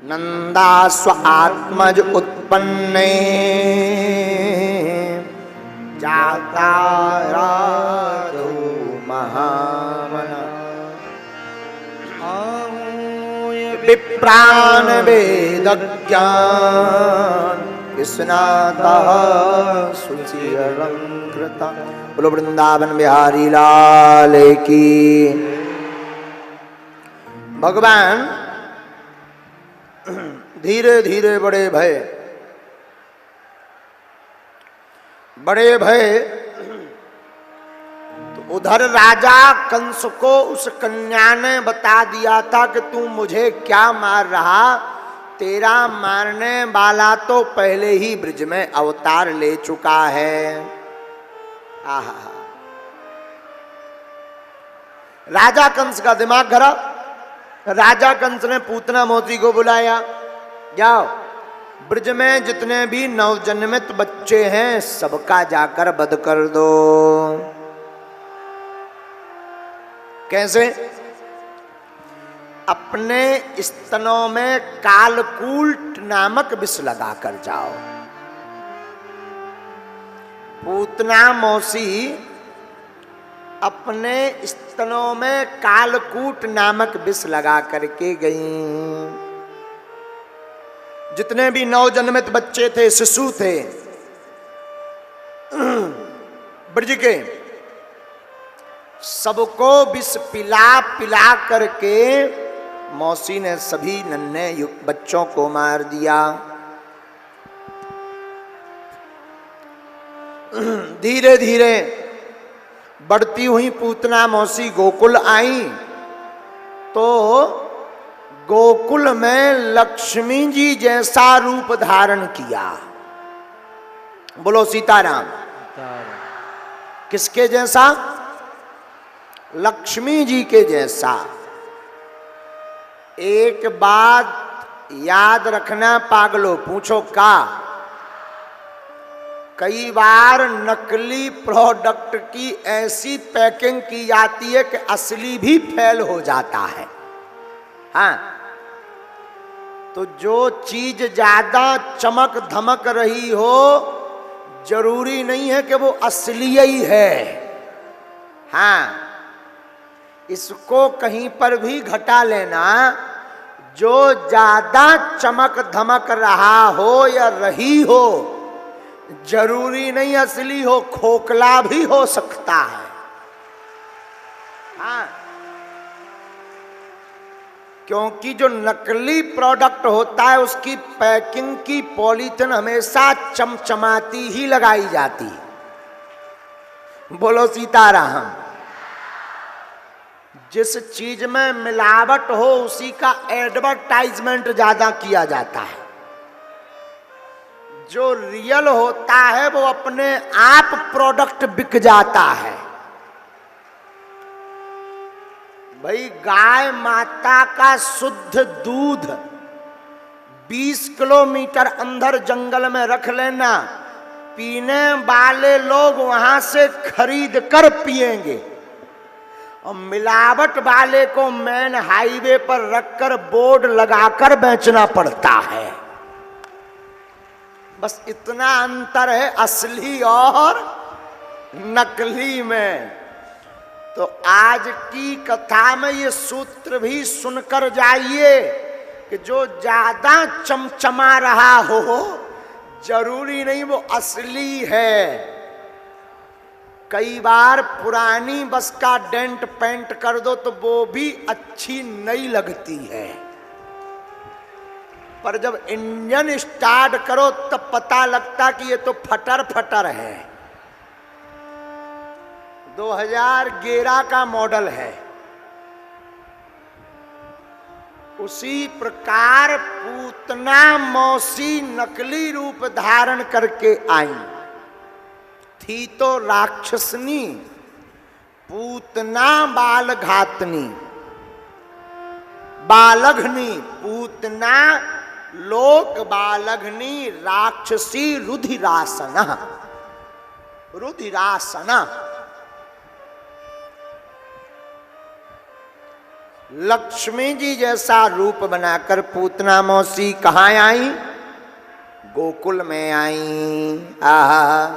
नंदास्व आत्मज उत्पन्ने जाता राधो महामना विप्रान वेदज्ञान स्नातः सुचिरलंकृता। बोलो वृंदावन बिहारी लाल की। भगवान धीरे धीरे बड़े भय तो उधर राजा कंस को उस कन्या ने बता दिया था कि तू मुझे क्या मार रहा, तेरा मारने वाला तो पहले ही ब्रिज में अवतार ले चुका है। आहा, राजा कंस का दिमाग खराब। राजा कंस ने पूतना मौसी को बुलाया, जाओ ब्रज में जितने भी नवजन्मित बच्चे हैं सबका जाकर वध कर दो। कैसे? अपने स्तनों में कालकूट नामक विष लगा कर जाओ। पूतना मौसी अपने स्तनों में कालकूट नामक विष लगा करके गई। जितने भी नवजन्मित बच्चे थे, शिशु थे ब्रज के, सबको विष पिला पिला करके मौसी ने सभी नन्हे बच्चों को मार दिया। धीरे धीरे बढ़ती हुई पूतना मौसी गोकुल आई तो गोकुल में लक्ष्मी जी जैसा रूप धारण किया। बोलो सीताराम। किसके जैसा? लक्ष्मी जी के जैसा। एक बात याद रखना पागलो, पूछो का? कई बार नकली प्रोडक्ट की ऐसी पैकिंग की जाती है कि असली भी फेल हो जाता है। हाँ, तो जो चीज ज्यादा चमक धमक रही हो जरूरी नहीं है कि वो असली ही है। हाँ, इसको कहीं पर भी घटा लेना। जो ज्यादा चमक धमक रहा हो या रही हो जरूरी नहीं असली हो, खोखला भी हो सकता है। हाँ, क्योंकि जो नकली प्रोडक्ट होता है उसकी पैकिंग की पॉलीथिन हमेशा चमचमाती ही लगाई जाती है। बोलो सीताराम। जिस चीज में मिलावट हो उसी का एडवर्टाइजमेंट ज्यादा किया जाता है। जो रियल होता है वो अपने आप प्रोडक्ट बिक जाता है। भाई, गाय माता का शुद्ध दूध 20 किलोमीटर अंदर जंगल में रख लेना, पीने वाले लोग वहां से खरीद कर पिएंगे और मिलावट वाले को मेन हाईवे पर रखकर बोर्ड लगाकर बेचना पड़ता है। बस इतना अंतर है असली और नकली में। तो आज की कथा में ये सूत्र भी सुनकर जाइए कि जो ज्यादा चमचमा रहा हो जरूरी नहीं वो असली है। कई बार पुरानी बस का डेंट पेंट कर दो तो वो भी अच्छी नहीं लगती है, पर जब इंजन स्टार्ट करो तब पता लगता कि ये तो फटर फटर है। 2011 का मॉडल है। उसी प्रकार पूतना मौसी नकली रूप धारण करके आई थी तो राक्षसनी, पूतना बाल घातनी, बालघनी, पूतना लोक बालघनी, राक्षसी रुधिरासना। रुधिरासना लक्ष्मी जी जैसा रूप बनाकर पूतना मौसी कहाँ आई? गोकुल में आई। आहा,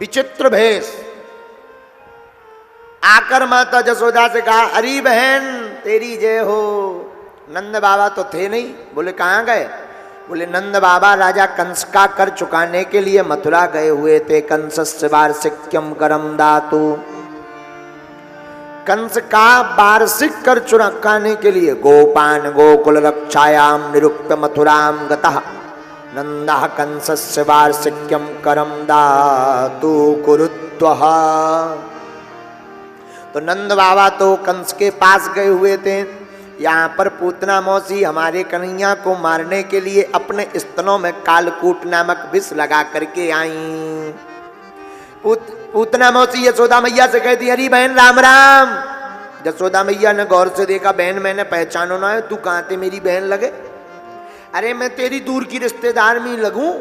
विचित्र भेष। आकर माता जसोदा से कहा, अरे बहन तेरी जय हो। नंद बाबा तो थे नहीं। बोले कहाँ गए? बोले नंद बाबा राजा कंस का कर चुकाने के लिए मथुरा गए हुए थे। कंसस्य वार्षिक्यम करम दातु, कंस का वार्षिक कर चुकाने के लिए गोपान गोकुल रक्षायाम निरुक्त मथुराम गतः नंदः कंसस्य वार्षिक्यम करम दातु कुरुत्वः। तो नंद बाबा तो कंस के पास गए हुए थे। यहाँ पर पूतना मौसी हमारे कन्हैया को मारने के लिए अपने स्तनों में कालकूट नामक विष लगा करके आई। पूतना मौसी यशोदा मैया से कहती, अरे बहन राम राम। यशोदा मैया ने गौर से देखा, बहन मैंने पहचानो ना है, तू कहाँ थे मेरी बहन लगे? अरे मैं तेरी दूर की रिश्तेदार में लगूं।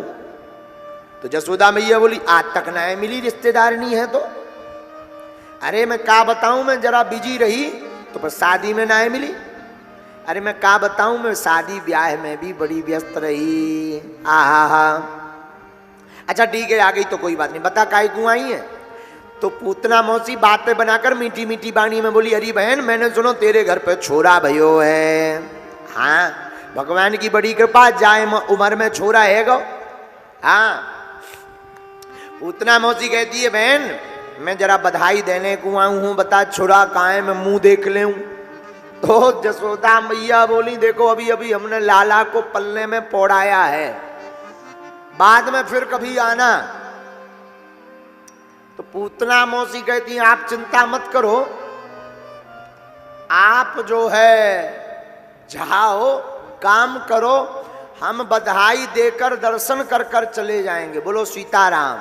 तो यशोदा मैया बोली, आज तक ना मिली रिश्तेदारनी है तो? अरे मैं क्या बताऊं, मैं जरा बिजी रही तो पर शादी में ना मिली। अरे मैं क्या बताऊं, मैं शादी ब्याह में भी बड़ी व्यस्त रही। आहा, अच्छा ठीक है आ गई तो कोई बात नहीं, बता काय क्यों आई है? तो पूतना मौसी बातें बनाकर मीठी मीठी बाणी में बोली, अरे बहन मैंने सुनो तेरे घर पे छोरा भयो है। हाँ भगवान की बड़ी कृपा, जाए उम्र में छोरा है गो। हाँ पूतना मौसी कहती है, बहन मैं जरा बधाई देने को आऊं हूं, बता छोरा कहाँ है, मैं मुंह देख ले। तो जसोदा मैया बोली, देखो अभी अभी हमने लाला को पल्ले में पौड़ाया है, बाद में फिर कभी आना। तो पूतना मौसी कहती हैं, आप चिंता मत करो, आप जो है जाओ काम करो, हम बधाई देकर दर्शन कर कर चले जाएंगे। बोलो सीताराम।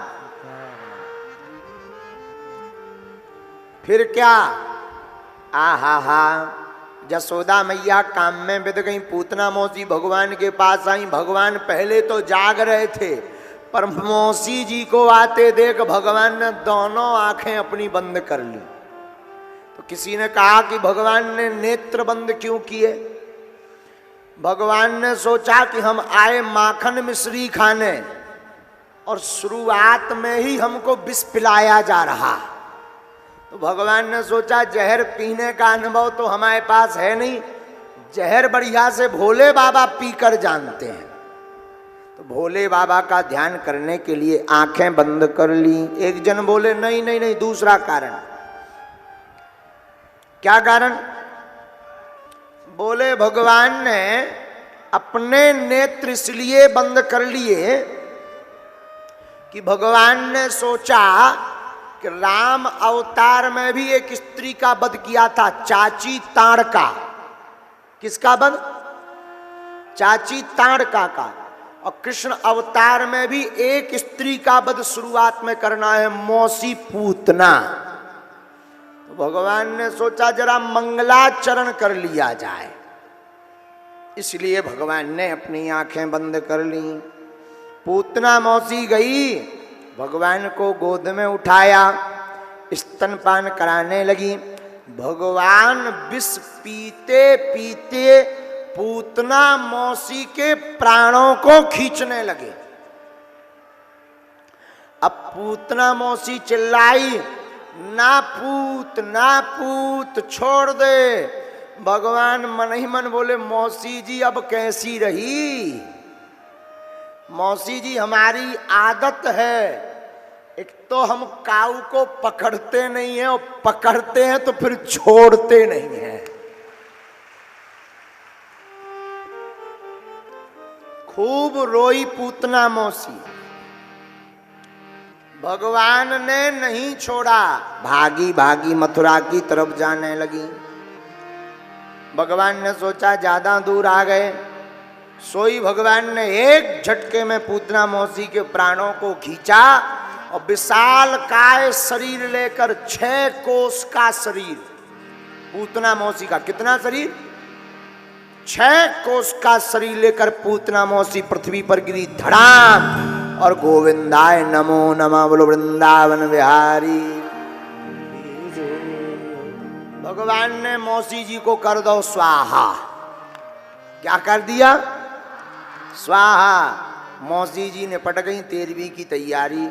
फिर क्या? आहा हा, जसोदा मैया काम में विद गई। पूतना मौसी भगवान के पास आई। भगवान पहले तो जाग रहे थे, पर मौसी जी को आते देख भगवान ने दोनों आंखें अपनी बंद कर ली। तो किसी ने कहा कि भगवान ने नेत्र बंद क्यों किए? भगवान ने सोचा कि हम आए माखन मिश्री खाने और शुरुआत में ही हमको विष पिलाया जा रहा। तो भगवान ने सोचा जहर पीने का अनुभव तो हमारे पास है नहीं, जहर बढ़िया से भोले बाबा पीकर जानते हैं। तो भोले बाबा का ध्यान करने के लिए आंखें बंद कर ली। एक जन बोले नहीं नहीं नहीं, दूसरा कारण। क्या कारण? बोले भगवान ने अपने नेत्र इसलिए बंद कर लिए कि भगवान ने सोचा कि राम अवतार में भी एक स्त्री का वध किया था, चाची ताड़का। किसका वध? चाची ताड़का का। और कृष्ण अवतार में भी एक स्त्री का वध शुरुआत में करना है, मौसी पूतना। तो भगवान ने सोचा जरा मंगलाचरण कर लिया जाए, इसलिए भगवान ने अपनी आंखें बंद कर ली। पूतना मौसी गई, भगवान को गोद में उठाया, स्तनपान कराने लगी। भगवान विष पीते पीते पूतना मौसी के प्राणों को खींचने लगे। अब पूतना मौसी चिल्लाई, ना पूत छोड़ दे। भगवान मन ही मन बोले, मौसी जी अब कैसी रही? मौसी जी हमारी आदत है, एक तो हम काऊ को पकड़ते नहीं हैं, और पकड़ते हैं तो फिर छोड़ते नहीं हैं। खूब रोई पूतना मौसी, भगवान ने नहीं छोड़ा, भागी भागी मथुरा की तरफ जाने लगी। भगवान ने सोचा ज्यादा दूर आ गए, सोई भगवान ने एक झटके में पूतना मौसी के प्राणों को खींचा और विशाल काय शरीर लेकर 6 कोस का शरीर, पूतना मौसी का कितना शरीर? 6 कोस का शरीर लेकर पूतना मौसी पृथ्वी पर गिरी, धड़ाम। और गोविंदाय नमो नमः, बोलो वृंदावन बिहारी। भगवान ने मौसी जी को कर दो स्वाहा। क्या कर दिया? स्वाहा। मौसी जी ने पट गई 13वीं की तैयारी।